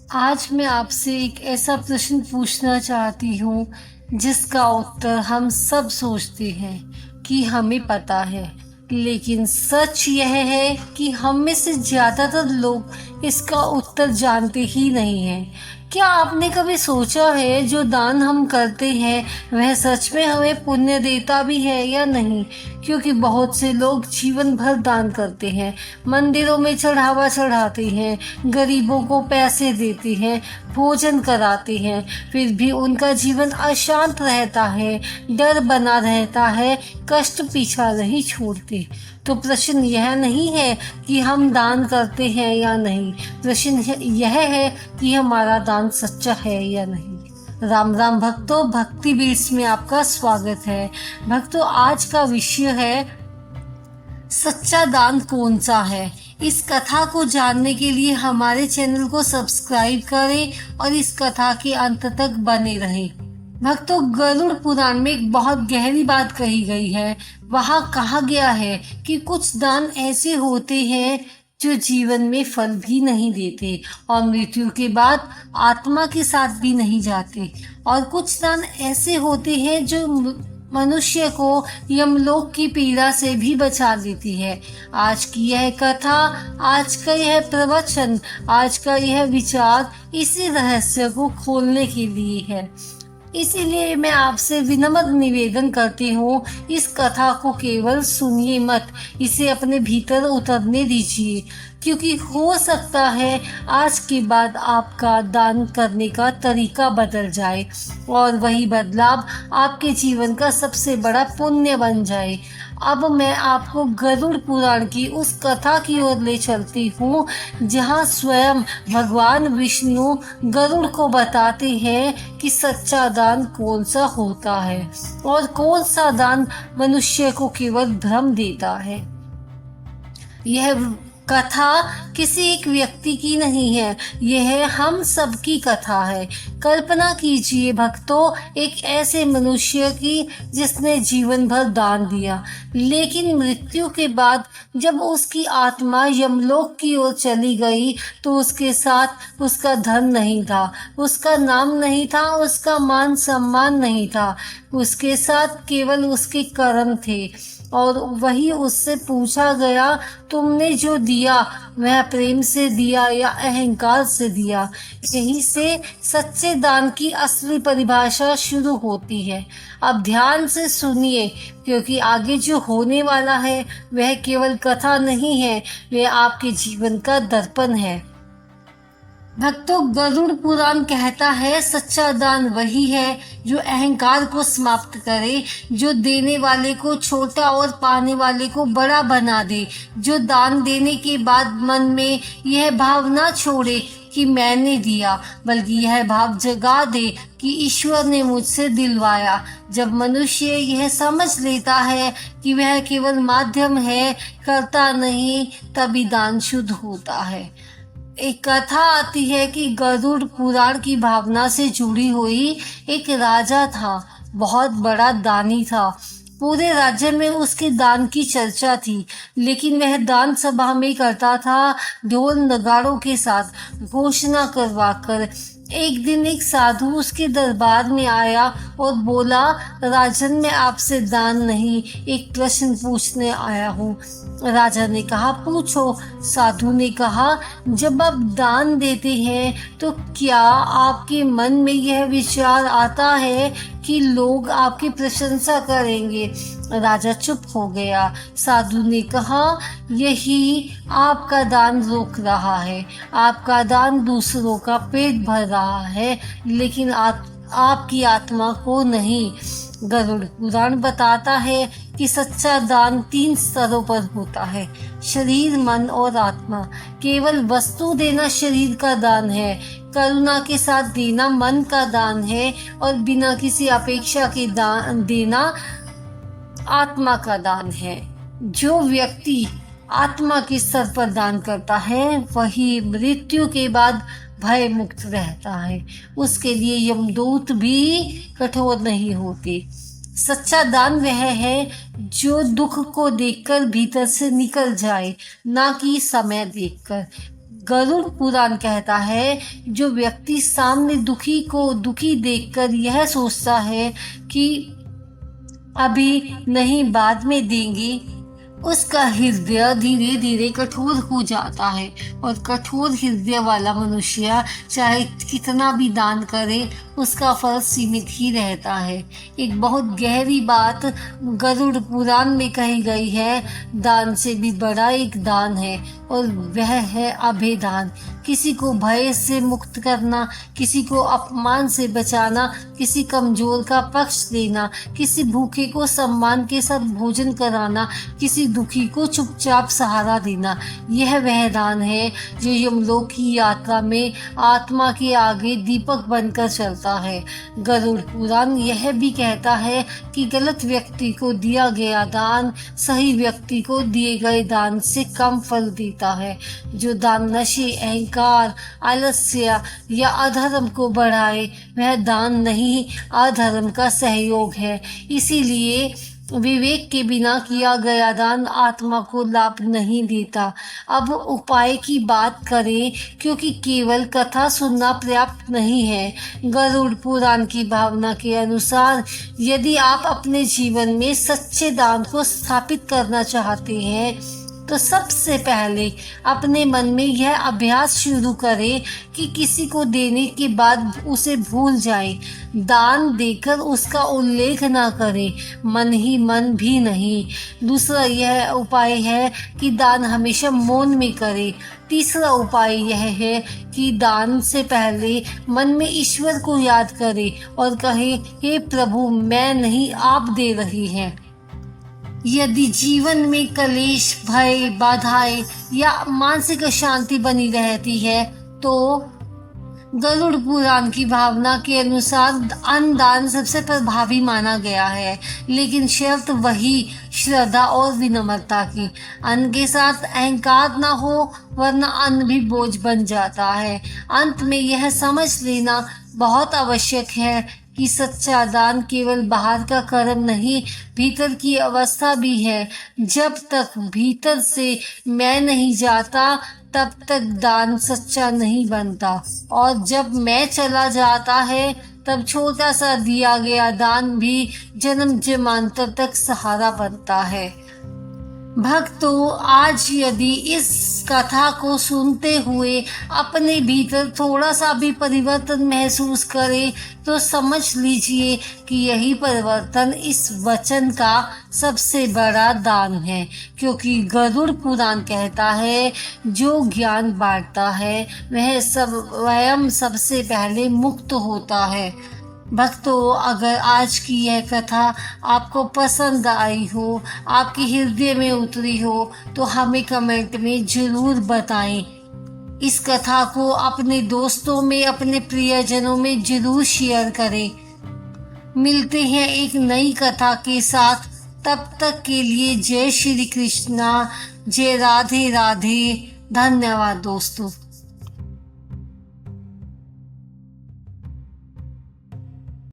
आज मैं आपसे एक ऐसा प्रश्न पूछना चाहती हूँ जिसका उत्तर हम सब सोचते हैं कि हमें पता है, लेकिन सच यह है कि हम में से ज़्यादातर लोग इसका उत्तर जानते ही नहीं हैं। क्या आपने कभी सोचा है जो दान हम करते हैं वह सच में हमें पुण्य देता भी है या नहीं? क्योंकि बहुत से लोग जीवन भर दान करते हैं, मंदिरों में चढ़ावा चढ़ाते हैं, गरीबों को पैसे देते हैं, भोजन कराते हैं, फिर भी उनका जीवन अशांत रहता है, डर बना रहता है, कष्ट पीछा नहीं छोड़ते। तो प्रश्न यह नहीं है कि हम दान करते हैं या नहीं, प्रश्न यह है कि हमारा दान सच्चा है या नहीं। राम राम भक्तों, भक्ति बीट्स में आपका स्वागत है। भक्तों, आज का विषय है सच्चा दान कौन सा है। इस कथा को जानने के लिए हमारे चैनल को सब्सक्राइब करें और इस कथा के अंत तक बने रहें। भक्तों, गरुड़ पुराण में एक बहुत गहरी बात कही गई है। वहाँ कहा गया है कि कुछ दान ऐसे होते हैं जो जीवन में फल भी नहीं देते और मृत्यु के बाद आत्मा के साथ भी नहीं जाते, और कुछ दान ऐसे होते हैं जो मनुष्य को यमलोक की पीड़ा से भी बचा देती है। आज की यह कथा, आज का यह प्रवचन, आज का यह विचार इसी रहस्य को खोलने के लिए है। इसीलिए मैं आपसे विनम्र निवेदन करती हूँ, इस कथा को केवल सुनिए मत, इसे अपने भीतर उतरने दीजिए, क्योंकि हो सकता है आज के बाद आपका दान करने का तरीका बदल जाए और वही बदलाव आपके जीवन का सबसे बड़ा पुण्य बन जाए। अब मैं आपको गरुड़ पुराण की उस कथा की ओर ले चलती हूँ जहाँ स्वयं भगवान विष्णु गरुड़ को बताते हैं कि सच्चा दान कौन सा होता है और कौन सा दान मनुष्य को केवल भ्रम देता है। यह कथा किसी एक व्यक्ति की नहीं है, यह हम सब की कथा है। कल्पना कीजिए भक्तों, एक ऐसे मनुष्य की जिसने जीवन भर दान दिया, लेकिन मृत्यु के बाद जब उसकी आत्मा यमलोक की ओर चली गई तो उसके साथ उसका धन नहीं था, उसका नाम नहीं था, उसका मान सम्मान नहीं था, उसके साथ केवल उसके कर्म थे। और वही उससे पूछा गया, तुमने जो दिया वह प्रेम से दिया या अहंकार से दिया? यहीं से सच्चे दान की असली परिभाषा शुरू होती है। अब ध्यान से सुनिए, क्योंकि आगे जो होने वाला है वह केवल कथा नहीं है, वह आपके जीवन का दर्पण है। भक्तों, गरुड़ पुराण कहता है सच्चा दान वही है जो अहंकार को समाप्त करे, जो देने वाले को छोटा और पाने वाले को बड़ा बना दे, जो दान देने के बाद मन में यह भाव ना छोड़े कि मैंने दिया, बल्कि यह भाव जगा दे कि ईश्वर ने मुझसे दिलवाया। जब मनुष्य यह समझ लेता है कि वह केवल माध्यम है, करता नहीं, तभी दान शुद्ध होता है। एक कथा आती है कि गरुड़ पुराण की भावना से जुड़ी हुई एक राजा था, बहुत बड़ा दानी था। पूरे राज्य में उसके दान की चर्चा थी, लेकिन वह दान सभा में करता था ढोल नगाड़ों के साथ, घोषणा करवा कर। एक दिन एक साधु उसके दरबार में आया और बोला, राजन, मैं आपसे दान नहीं, एक प्रश्न पूछने आया हूँ। राजा ने कहा, पूछो। साधु ने कहा, जब आप दान देते हैं तो क्या आपके मन में यह विचार आता है कि लोग आपकी प्रशंसा करेंगे? राजा चुप हो गया। साधु ने कहा, यही आपका दान रोक रहा है। आपका दान दूसरों का पेट भर रहा है, लेकिन आपकी आत्मा को नहीं। गरुड़ पुराण बताता है कि सच्चा दान 3 स्तरों पर होता है, शरीर, मन और आत्मा। केवल वस्तु देना शरीर का दान है, करुणा के साथ देना मन का दान है, और बिना किसी अपेक्षा के दान देना आत्मा का दान है। जो व्यक्ति आत्मा के स्तर पर दान करता है वही मृत्यु के बाद भय मुक्त रहता है। उसके लिए यमदूत भी कठोर नहीं होते। सच्चा दान वह है जो दुख को देखकर भीतर से निकल जाए, ना कि समय देखकर। गरुड़ पुराण कहता है, जो व्यक्ति सामने दुखी को दुखी देखकर यह सोचता है कि अभी नहीं बाद में देंगे, उसका हृदय धीरे धीरे कठोर हो जाता है। और कठोर हृदय वाला मनुष्य चाहे कितना भी दान करे, उसका फल सीमित ही रहता है। एक बहुत गहरी बात गरुड़ पुराण में कही गई है, दान से भी बड़ा एक दान है, और वह है अभय दान। किसी को भय से मुक्त करना, किसी को अपमान से बचाना, किसी कमजोर का पक्ष लेना, किसी भूखे को सम्मान के साथ भोजन कराना, किसी दुखी को चुपचाप सहारा देना, यह वह दान है जो यमलोक की यात्रा में आत्मा के आगे दीपक बनकर चलता है। गरुड़ पुराण यह भी कहता है कि गलत व्यक्ति को दिया गया दान सही व्यक्ति को दिए गए दान से कम फल देता है। जो दान नशे, अहंकार, आलस्य या अधर्म को बढ़ाए, वह दान नहीं, अधर्म का सहयोग है। इसीलिए विवेक के बिना किया गया दान आत्मा को लाभ नहीं देता। अब उपाय की बात करें, क्योंकि केवल कथा सुनना पर्याप्त नहीं है। गरुड़ पुराण की भावना के अनुसार यदि आप अपने जीवन में सच्चे दान को स्थापित करना चाहते हैं, तो सबसे पहले अपने मन में यह अभ्यास शुरू करें कि किसी को देने के बाद उसे भूल जाएं। दान देकर उसका उल्लेख ना करें, मन ही मन भी नहीं। दूसरा यह उपाय है कि दान हमेशा मौन में करें। तीसरा उपाय यह है कि दान से पहले मन में ईश्वर को याद करें और कहें, हे प्रभु, मैं नहीं, आप दे रही हैं। यदि जीवन में कलेश, भय, बाधाएं या मानसिक अशांति बनी रहती है, तो गरुड़ पुराण की भावना के अनुसार अन्नदान सबसे प्रभावी माना गया है, लेकिन शर्त वही, श्रद्धा और विनम्रता की। अन्न के साथ अहंकार ना हो, वरना अन्न भी बोझ बन जाता है। अंत में यह समझ लेना बहुत आवश्यक है कि सच्चा दान केवल बाहर का कर्म नहीं, भीतर की अवस्था भी है। जब तक भीतर से मैं नहीं जाता, तब तक दान सच्चा नहीं बनता, और जब मैं चला जाता है, तब छोटा सा दिया गया दान भी जन्म जन्मांतर तक सहारा बनता है। भक्तों, आज यदि इस कथा को सुनते हुए अपने भीतर थोड़ा सा भी परिवर्तन महसूस करें, तो समझ लीजिए कि यही परिवर्तन इस वचन का सबसे बड़ा दान है। क्योंकि गरुड़ पुराण कहता है, जो ज्ञान बांटता है वह स्वयं सबसे पहले मुक्त होता है। भक्तों, अगर आज की यह कथा आपको पसंद आई हो, आपके हृदय में उतरी हो, तो हमें कमेंट में जरूर बताएं। इस कथा को अपने दोस्तों में, अपने प्रियजनों में जरूर शेयर करें। मिलते हैं एक नई कथा के साथ, तब तक के लिए जय श्री कृष्णा, जय राधे राधे। धन्यवाद दोस्तों।